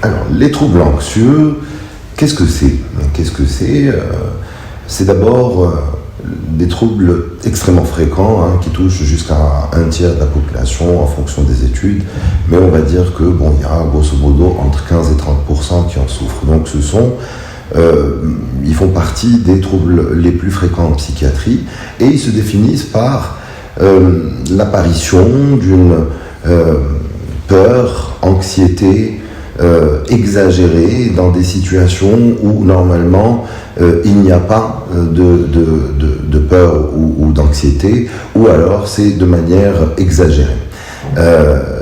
Alors, les troubles anxieux, qu'est-ce que c'est? C'est d'abord des troubles extrêmement fréquents qui touchent jusqu'à un tiers de la population en fonction des études, mais on va dire que il y a grosso modo entre 15 et 30% qui en souffrent. Donc ils font partie des troubles les plus fréquents en psychiatrie et ils se définissent par l'apparition d'une peur, anxiété exagérée dans des situations où normalement il n'y a pas de peur ou d'anxiété, ou alors c'est de manière exagérée.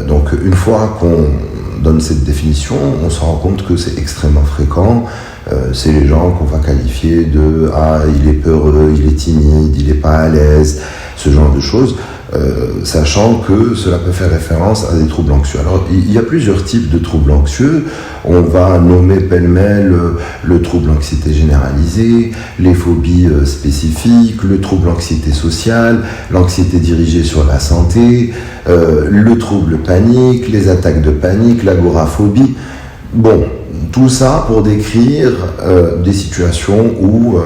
Donc une fois qu'on donne cette définition, on se rend compte que c'est extrêmement fréquent. C'est les gens qu'on va qualifier de « ah, il est peureux, il est timide, il n'est pas à l'aise », ce genre de choses, sachant que cela peut faire référence à des troubles anxieux. Alors, il y a plusieurs types de troubles anxieux. On va nommer pêle-mêle le trouble anxiété généralisée, les phobies spécifiques, le trouble anxiété sociale, l'anxiété dirigée sur la santé, le trouble panique, les attaques de panique, l'agoraphobie. Bon, tout ça pour décrire des situations où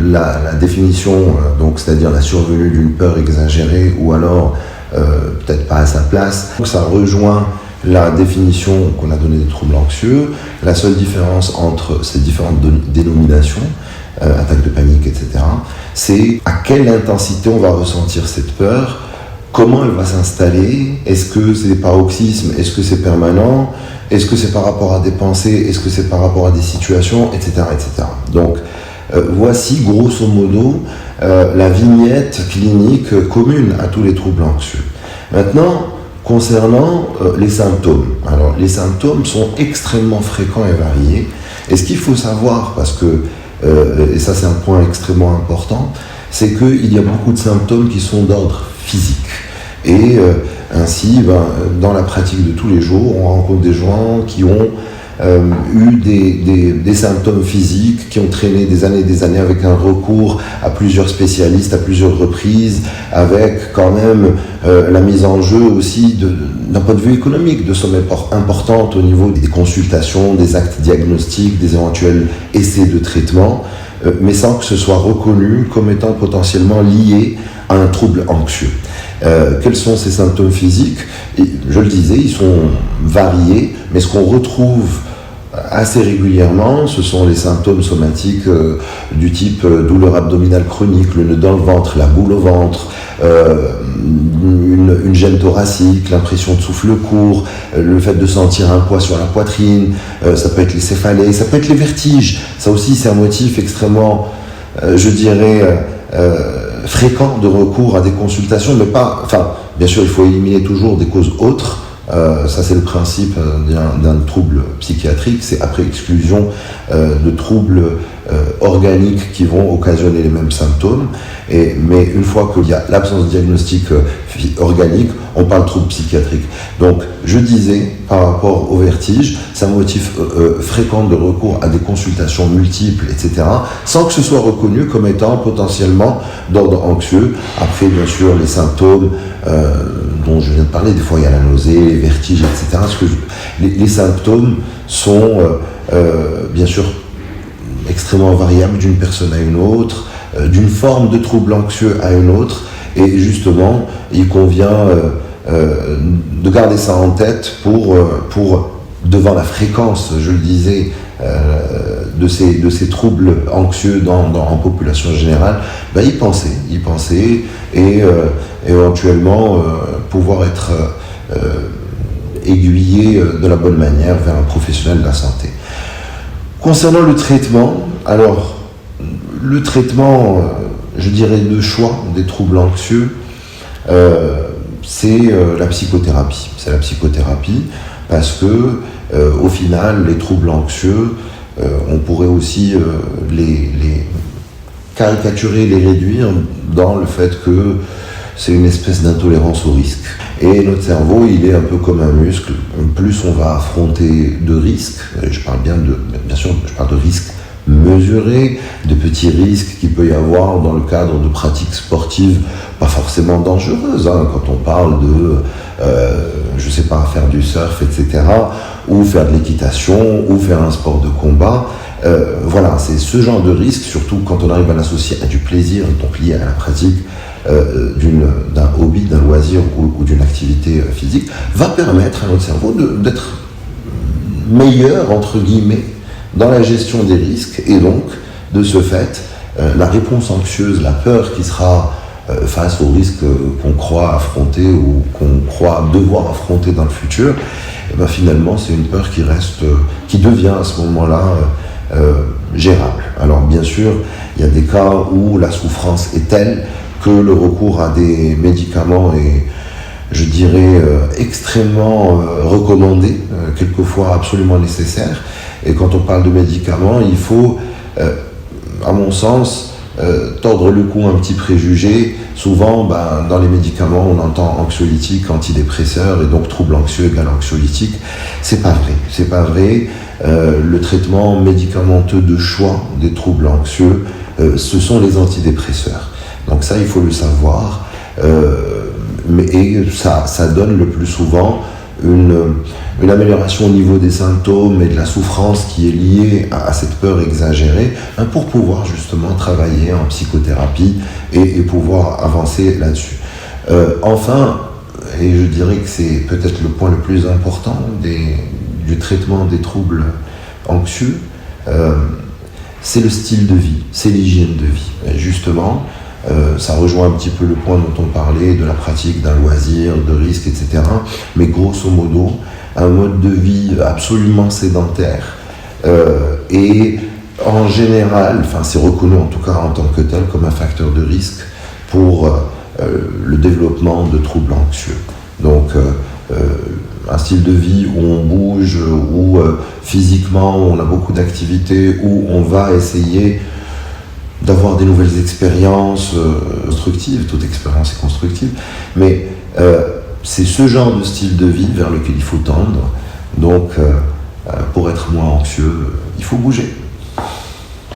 la définition, donc c'est-à-dire la survenue d'une peur exagérée ou alors peut-être pas à sa place, donc ça rejoint la définition qu'on a donnée des troubles anxieux. La seule différence entre ces différentes dénominations, attaque de panique, etc., c'est à quelle intensité on va ressentir cette peur, comment elle va s'installer, est-ce que c'est des paroxysmes, est-ce que c'est permanent, est-ce que c'est par rapport à des pensées, est-ce que c'est par rapport à des situations, etc. etc. Donc, voici grosso modo la vignette clinique commune à tous les troubles anxieux. Maintenant, concernant les symptômes. Alors, les symptômes sont extrêmement fréquents et variés. Et ce qu'il faut savoir, parce que, et ça c'est un point extrêmement important, c'est qu'il y a beaucoup de symptômes qui sont d'ordre physique. Et ainsi, dans la pratique de tous les jours, on rencontre des gens qui ont eu des symptômes physiques, qui ont traîné des années avec un recours à plusieurs spécialistes à plusieurs reprises, avec quand même la mise en jeu aussi d'un point de vue économique de sommes importantes au niveau des consultations, des actes diagnostiques, des éventuels essais de traitement, mais sans que ce soit reconnu comme étant potentiellement lié à un trouble anxieux. Quels sont ces symptômes physiques? Et, je le disais, ils sont variés, mais ce qu'on retrouve assez régulièrement, ce sont les symptômes somatiques du type douleur abdominale chronique, le nœud dans le ventre, la boule au ventre, une gêne thoracique, l'impression de souffle court, le fait de sentir un poids sur la poitrine, ça peut être les céphalées, ça peut être les vertiges. Ça aussi, c'est un motif extrêmement, je dirais, fréquent de recours à des consultations, mais pas, bien sûr, il faut éliminer toujours des causes autres. Ça, c'est le principe d'un trouble psychiatrique, c'est après exclusion de troubles organiques qui vont occasionner les mêmes symptômes. Mais une fois qu'il y a l'absence de diagnostic organique, on parle de trouble psychiatrique. Donc, je disais, par rapport au vertige, c'est un motif fréquent de recours à des consultations multiples, etc., sans que ce soit reconnu comme étant potentiellement d'ordre anxieux. Après, bien sûr, les symptômes dont je viens de parler, des fois il y a la nausée, les vertiges, etc. Les symptômes sont bien sûr extrêmement variables d'une personne à une autre, d'une forme de trouble anxieux à une autre, et justement il convient de garder ça en tête pour devant la fréquence, je le disais, de ces troubles anxieux en population générale, y penser et éventuellement pouvoir être aiguillé de la bonne manière vers un professionnel de la santé. Concernant le traitement, alors le traitement, je dirais, de choix des troubles anxieux, c'est la psychothérapie. C'est la psychothérapie parce que au final, les troubles anxieux, on pourrait aussi les caricaturer, les réduire dans le fait que c'est une espèce d'intolérance au risque. Et notre cerveau, il est un peu comme un muscle. Plus on va affronter de risques, je parle bien sûr, je parle de risques mesurés, de petits risques qu'il peut y avoir dans le cadre de pratiques sportives pas forcément dangereuses, quand on parle de je sais pas, faire du surf, etc., ou faire de l'équitation, ou faire un sport de combat. Voilà, c'est ce genre de risque, surtout quand on arrive à l'associer à du plaisir, donc lié à la pratique d'un hobby, d'un loisir ou d'une activité physique, va permettre à notre cerveau d'être meilleur, entre guillemets, dans la gestion des risques, et donc, de ce fait, la réponse anxieuse, la peur qui sera face aux risques qu'on croit affronter ou qu'on croit devoir affronter dans le futur, et ben finalement c'est une peur qui devient à ce moment-là gérable. Alors bien sûr, il y a des cas où la souffrance est telle que le recours à des médicaments est, je dirais, extrêmement recommandé, quelquefois absolument nécessaire. Et quand on parle de médicaments, il faut, à mon sens, tordre le cou à un petit préjugé. Souvent, dans les médicaments, on entend anxiolytique, antidépresseur, et donc trouble anxieux égale anxiolytique. C'est pas vrai. C'est pas vrai. Le traitement médicamenteux de choix des troubles anxieux, ce sont les antidépresseurs. Donc ça, il faut le savoir. Et ça donne le plus souvent une amélioration au niveau des symptômes et de la souffrance qui est liée à cette peur exagérée, pour pouvoir justement travailler en psychothérapie et pouvoir avancer là-dessus. Enfin, et je dirais que c'est peut-être le point le plus important du traitement des troubles anxieux, c'est le style de vie, c'est l'hygiène de vie. Et justement, ça rejoint un petit peu le point dont on parlait, de la pratique d'un loisir, de risque, etc. Mais grosso modo, un mode de vie absolument sédentaire et en général, c'est reconnu en tout cas en tant que tel comme un facteur de risque pour le développement de troubles anxieux. Donc un style de vie où on bouge, où physiquement on a beaucoup d'activités, où on va essayer d'avoir des nouvelles expériences constructives, toute expérience est constructive, mais c'est ce genre de style de vie vers lequel il faut tendre. Donc pour être moins anxieux, il faut bouger.